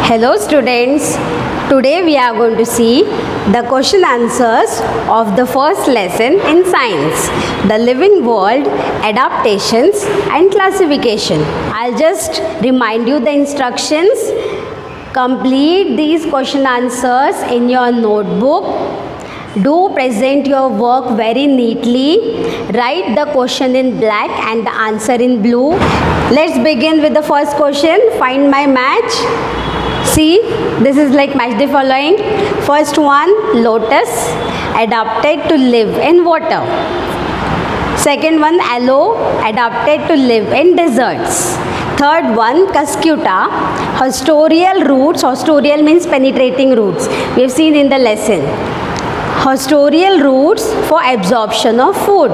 Hello students, today we are going to see the question answers of the first lesson in science, the living world, adaptations and classification. I'll just remind you the instructions. Complete these question answers in your notebook. Do present your work very neatly. Write the question in black and the answer in blue. Let's begin with the first question. Find my match. See, this is like match the following. First one, lotus, adapted to live in water. Second one, aloe, adapted to live in deserts. Third one, cuscuta, hostorial roots. Hostorial means penetrating roots. We have seen in the lesson. Hostorial roots for absorption of food.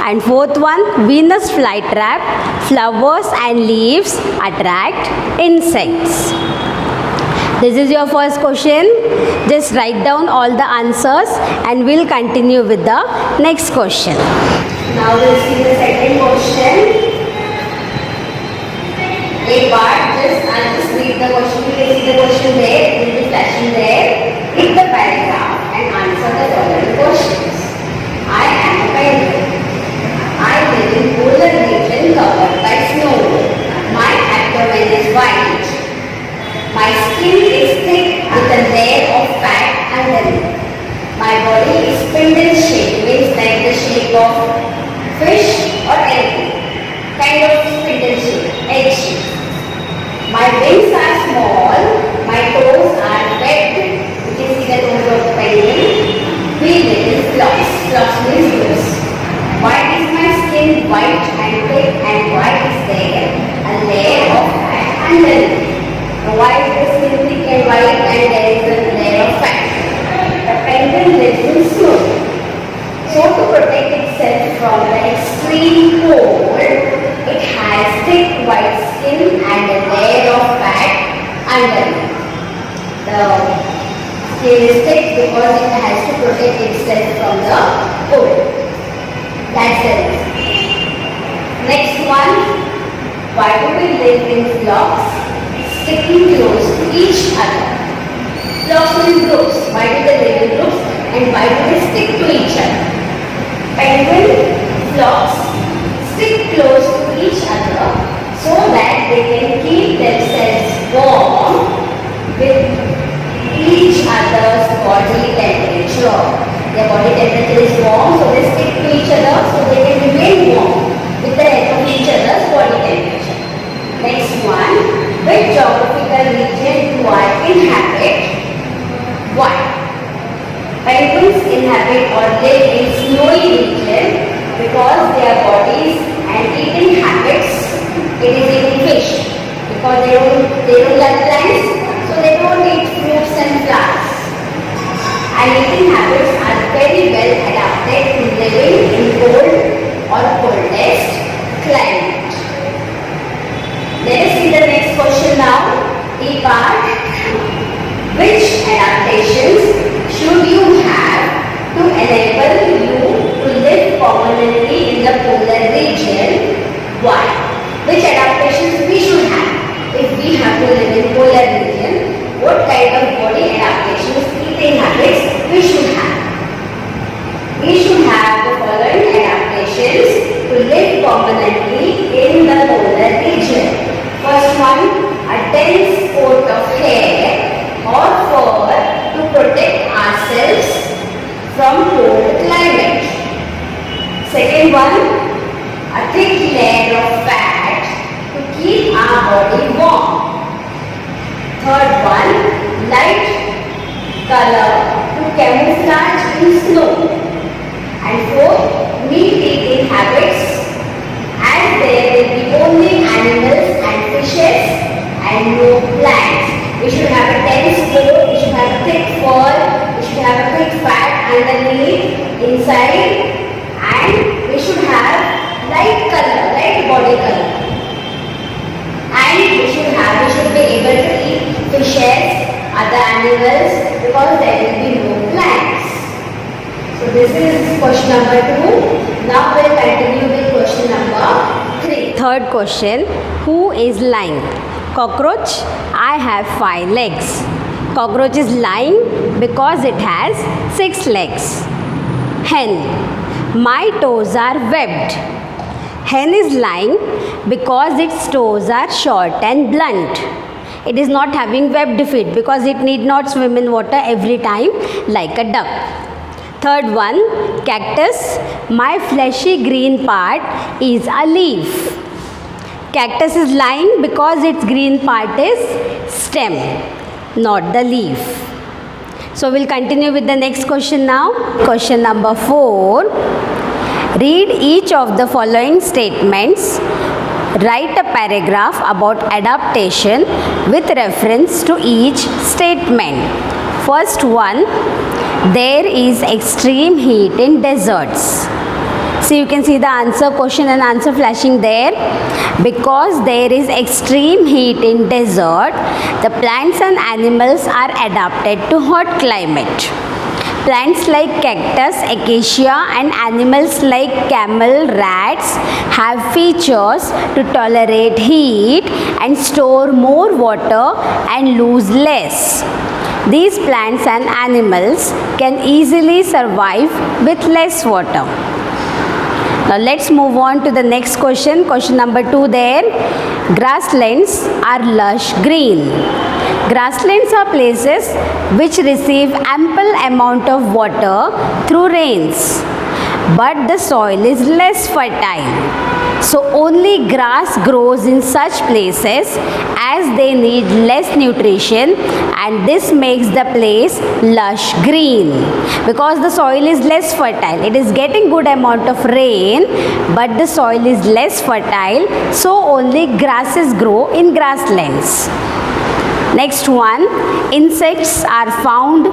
And fourth one, Venus flytrap, flowers and leaves attract insects. This is your first question. Just write down all the answers and we'll continue with the next question. Now we'll see the second question. A part, I'll just read the question. You can see the question there, it will be flashing there. Read the paragraph and answer the following questions. I am a penguin. I live in polar region covered by snow. My abdomen is white. My skin is thick with a layer of fat underneath. My body is spindle shaped, means like the shape of fish or anything. Kind of spindle shape, egg shape. My wings are small. My toes are webbed. You can see the toes of the penguin. We live in flocks. Flocks means groups. Why is my skin white and thick, and why is there a layer of fat underneath? Why is the skin thick and white and there is a layer of fat? The penguin lives in snow. So to protect itself from the extreme cold, it has thick white skin and a layer of fat underneath. The skin is thick because it has to protect itself from the cold. That's the reason. Next one, why do we live in flocks? Sticking close to each other. Flocks means groups. Why do they live in groups? And why do they stick to each other? Penguin flocks stick close to each other so that they can keep themselves warm with each other's body temperature. Their body temperature is warm, so they stick to each other so they can remain warm with the help of each other's body temperature. Next one, which geographical region do I inhabit? Why? Penguins inhabit or live in snowy region because their bodies and eating habits, it is eating fish. Because they don't like plants, so they don't eat fruits and flowers. And eating habits are very well adapted to living in cold or coldest climate. Let us see the next question now. E part. Which adaptations should you have to enable you to live permanently in the polar region? Why? Which adaptations we should have if we have to live in polar region? What kind of body adaptations, eating habits we should have? We should have the following adaptations to live permanently in the polar region. First one, a dense coat of hair or fur to protect ourselves from cold climate. Second one, a thick layer of fat to keep our body warm. Third one, light color to camouflage in snow. And fourth, meat-eating habits, as there will be only animals and fishes and no plants. We should have a dense coat, we should have a thick fur, we should have a thick fat underneath, inside, and we should have light color, light body color. And we should be able to eat fishes, other animals, because there will be no plants. So this is question number 2. Now we will continue with question number 3. Third question, who is lying? Cockroach, I I have 5 legs. Cockroach is lying because it has 6 legs. Hen. My toes are webbed. Hen is lying because its toes are short and blunt. It is not having webbed feet because it need not swim in water every time like a duck. Third one, cactus. My fleshy green part is a leaf. Cactus is lying because its green part is stem, not the leaf. So we'll continue with the next question now. Question number 4. Read each of the following statements. Write a paragraph about adaptation with reference to each statement. First one, there is extreme heat in deserts. So you can see the answer, question and answer flashing there. Because there is extreme heat in desert, the plants and animals are adapted to hot climate. Plants like cactus, acacia and animals like camel, rats have features to tolerate heat and store more water and lose less. These plants and animals can easily survive with less water. Now let's move on to the next question. Question number 2 there. Grasslands are lush green. Grasslands are places which receive ample amount of water through rains, but the soil is less fertile. So only grass grows in such places as they need less nutrition, and this makes the place lush green. Because the soil is less fertile, it is getting good amount of rain, but the soil is less fertile, so only grasses grow in grasslands. Next one, insects are found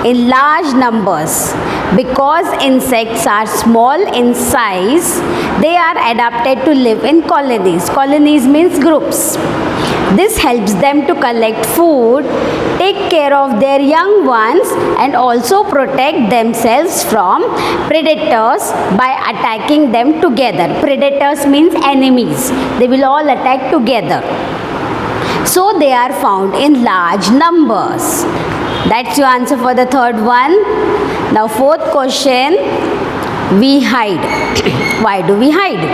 in large numbers. Because insects are small in size, they are adapted to live in colonies. Colonies means groups. This helps them to collect food, take care of their young ones, and also protect themselves from predators by attacking them together. Predators means enemies. They will all attack together. So they are found in large numbers. That's your answer for the third one. Now fourth question, we hide. Why do we hide?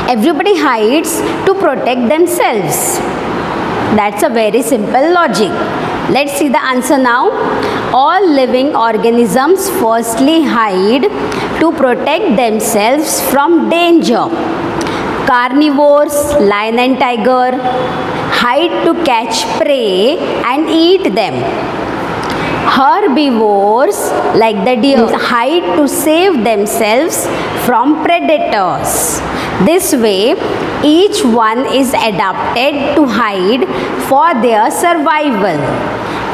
Everybody hides to protect themselves. That's a very simple logic. Let's see the answer now. All living organisms firstly hide to protect themselves from danger. Carnivores, lion and tiger, hide to catch prey and eat them. Herbivores, like the deer, hide to save themselves from predators. This way, each one is adapted to hide for their survival.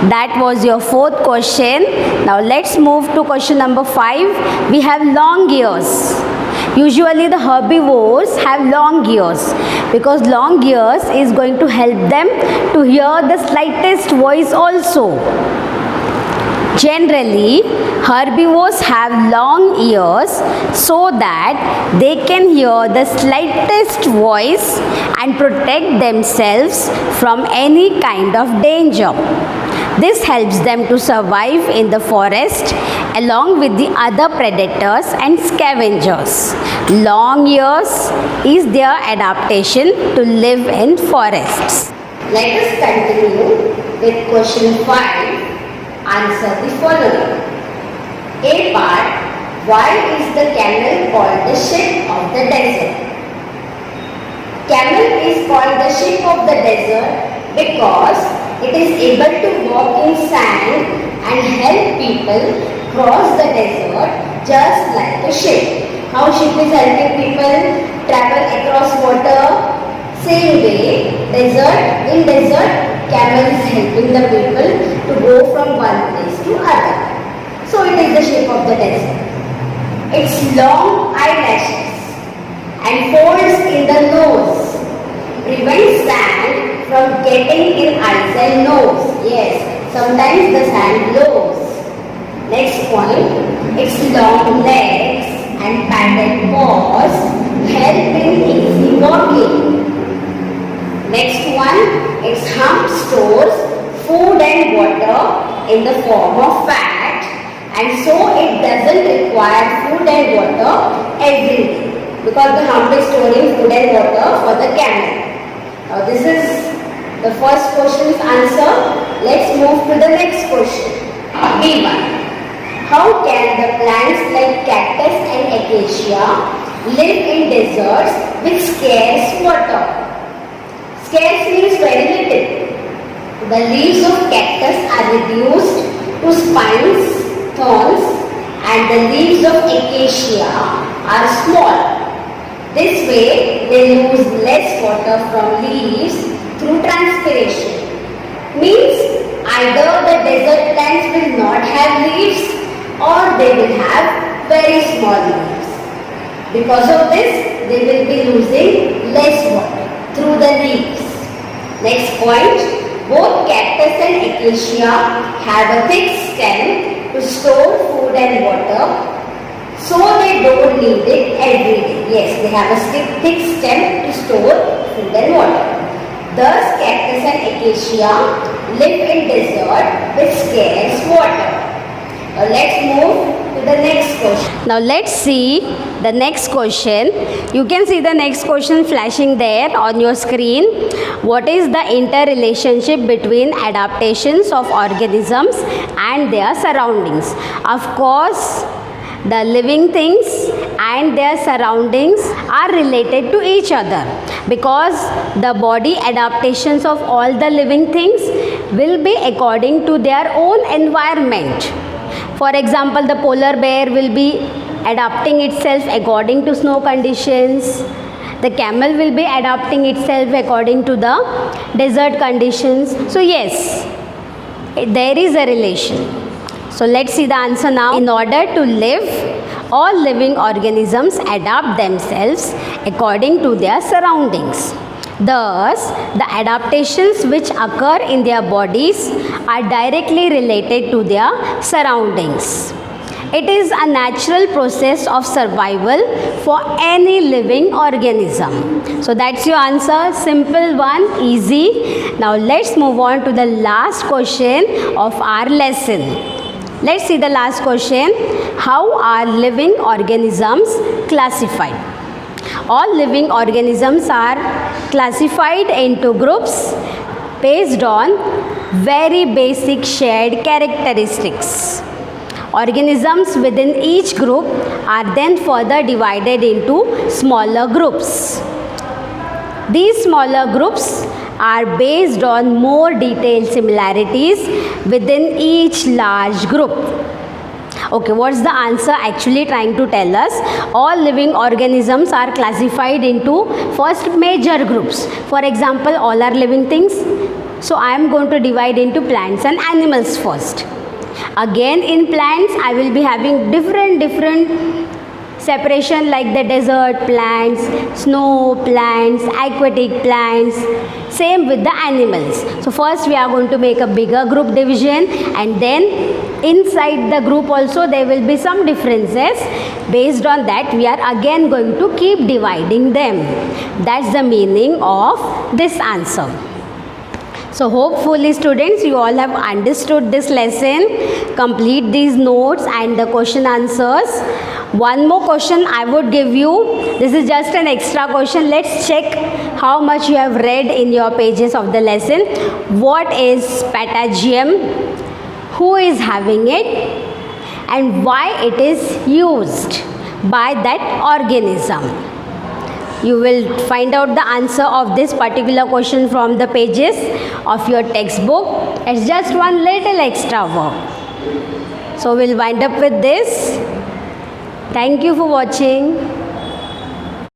That was your fourth question. Now let's move to question number 5. We have long ears. Usually the herbivores have long ears because long ears is going to help them to hear the slightest voice also. Generally, herbivores have long ears so that they can hear the slightest voice and protect themselves from any kind of danger. This helps them to survive in the forest along with the other predators and scavengers. Long ears is their adaptation to live in forests. Let us continue with question 5. Answer the following. A part, why is the camel called the sheep of the desert? Camel is called the sheep of the desert because it is able to walk in sand and help people cross the desert just like a ship. How ship is helping people travel across water? Same way, in desert, camel is helping the people to go from one place to other. So it is the shape of the desert. Its long eyelashes and folds in the nose prevent sand from getting in eyes and nose. Yes, sometimes the sand blows. Next point, its long legs and padded paws help in easy walking. Next one, its hump stores food and water in the form of fat, and so it doesn't require food and water every day because the hump is storing food and water for the camel. Now this is the first question's answer. Let's move to the next question. B1. How can the plants like cactus and acacia live in deserts with scarce water? Scarce means very little. The leaves of cactus are reduced to spines, thorns, and the leaves of acacia are small. This way, they lose less water from leaves through transpiration. Means either the desert plants will not have leaves or they will have very small leaves. Because of this, they will be losing less water through the leaves. Next point, both cactus and acacia have a thick stem to store food and water, so they don't need it every day. Yes, they have a thick stem to store food and water. Thus, cactus and acacia live in desert with scarce water. Now let's move to the next question. Now let's see the next question. You can see the next question flashing there on your screen. What is the interrelationship between adaptations of organisms and their surroundings? Of course, the living things and their surroundings are related to each other because the body adaptations of all the living things will be according to their own environment. For example, the polar bear will be adapting itself according to snow conditions. The camel will be adapting itself according to the desert conditions. So yes, there is a relation. So let's see the answer now. In order to live, all living organisms adapt themselves according to their surroundings. Thus, the adaptations which occur in their bodies are directly related to their surroundings. It is a natural process of survival for any living organism. So that's your answer. Simple one, easy. Now let's move on to the last question of our lesson. Let's see the last question. How are living organisms classified? All living organisms are classified into groups based on very basic shared characteristics. Organisms within each group are then further divided into smaller groups. These smaller groups are based on more detailed similarities within each large group. Okay, what's the answer actually trying to tell us? All living organisms are classified into first major groups. For example, all are living things. So I am going to divide into plants and animals first. Again, in plants, I will be having different separation like the desert plants, snow plants, aquatic plants. Same with the animals. So first we are going to make a bigger group division, and then inside the group also there will be some differences. Based on that we are again going to keep dividing them. That's the meaning of this answer. So hopefully students, you all have understood this lesson. Complete these notes and the question answers. One more question I would give you. This is just an extra question. Let's check how much you have read in your pages of the lesson. What is patagium? Who is having it? And why it is used by that organism? You will find out the answer of this particular question from the pages of your textbook. It's just one little extra work. So we'll wind up with this. Thank you for watching.